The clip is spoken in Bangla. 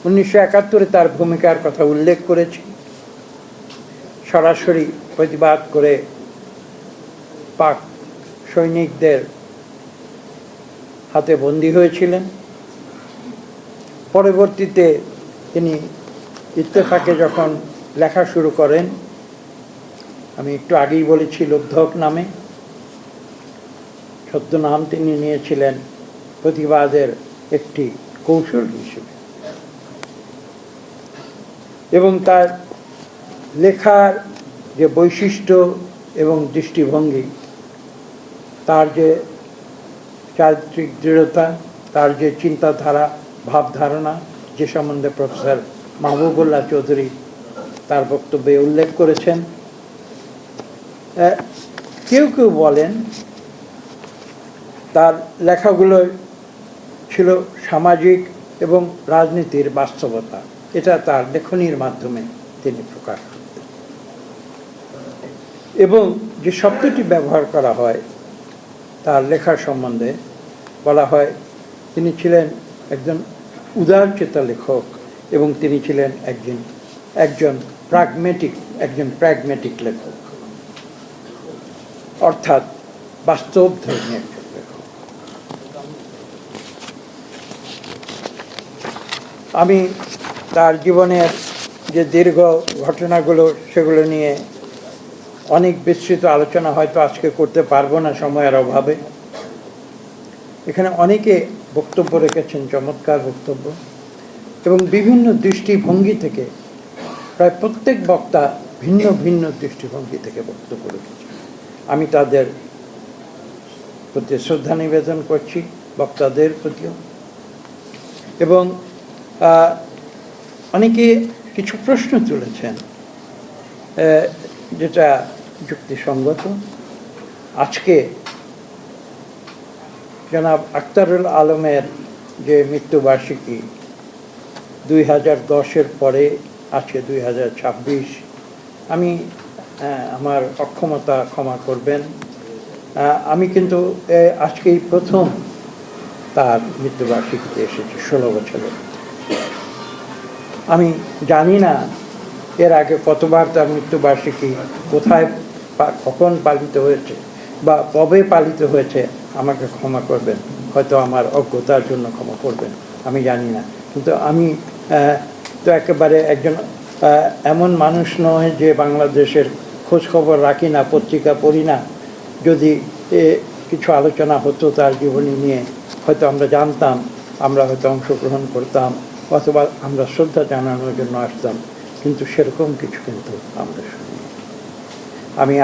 1971 তার ভূমিকার কথা উল্লেখ করেছি। সরাসরি প্রতিবাদ করে পাক সৈনিকদের হাতে বন্দী হয়েছিলেন। পরবর্তীতে তিনি ইত্তেফাকে যখন লেখা শুরু করেন, আমি একটু আগেই বলেছি লোকধক নামে, ছদ্মনাম তিনি নিয়েছিলেন প্রতিবাদের একটি কৌশল হিসেবে। এবং তার লেখার যে বৈশিষ্ট্য এবং দৃষ্টিভঙ্গি, তার যে চারিত্রিক দৃঢ়তা, তার যে চিন্তাধারা, ভাবধারণা, যে সম্বন্ধে প্রফেসর মাহবুবুল্লাহ চৌধুরী তার বক্তব্যে উল্লেখ করেছেন। কেউ কেউ বলেন তার লেখাগুলো ছিল সামাজিক এবং রাজনীতির বাস্তবতা, এটা তার লেখনীর মাধ্যমে তিনি প্রকাশ করতেন। এবং যে শব্দটি ব্যবহার করা হয় তার লেখার সম্বন্ধে, বলা হয় তিনি ছিলেন একজন উদারচেতা লেখক এবং তিনি ছিলেন একজন প্র্যাগমেটিক লেখক, অর্থাৎ বাস্তবধর্মী একজন লেখক। আমি তার জীবনের যে দীর্ঘ ঘটনাগুলো, সেগুলো নিয়ে অনেক বিস্তৃত আলোচনা হয়তো আজকে করতে পারবো না সময়ের অভাবে। এখানে অনেকে বক্তব্য রেখেছেন, চমৎকার বক্তব্য, এবং বিভিন্ন দৃষ্টিভঙ্গি থেকে প্রায় প্রত্যেক বক্তা ভিন্ন ভিন্ন দৃষ্টিভঙ্গি থেকে বক্তব্য রেখেছেন। আমি তাদের প্রতি শ্রদ্ধা নিবেদন করছি, বক্তাদের প্রতিও। এবং অনেকে কিছু প্রশ্ন তুলেছেন যেটা যুক্তিসঙ্গত। আজকে জনাব আখতারুল আলমের যে মৃত্যুবার্ষিকী, 2010-এর পরে আজকে 2026, আমি আমার অক্ষমতা ক্ষমা করবেন, আমি কিন্তু আজকেই প্রথম তার মৃত্যুবার্ষিকীতে এসেছি 16 বছরে। আমি জানি না এর আগে কতবার তার মৃত্যুবার্ষিকী কোথায় কখন পালিত হয়েছে বা কবে পালিত হয়েছে, আমাকে ক্ষমা করবেন, হয়তো আমার অজ্ঞতার জন্য ক্ষমা করবেন, আমি জানি না। কিন্তু আমি তো একেবারে একজন এমন মানুষ নয় যে বাংলাদেশের খোঁজ খবর রাখি না, পত্রিকা পড়ি না। যদি কিছু আলোচনা হতো তার জীবনী নিয়ে, হয়তো আমরা জানতাম, আমরা হয়তো অংশগ্রহণ করতাম, অথবা আমরা শ্রদ্ধা জানানোর জন্য আসতাম, কিন্তু সেরকম কিছু কিন্তু আমরা শুনি। আমি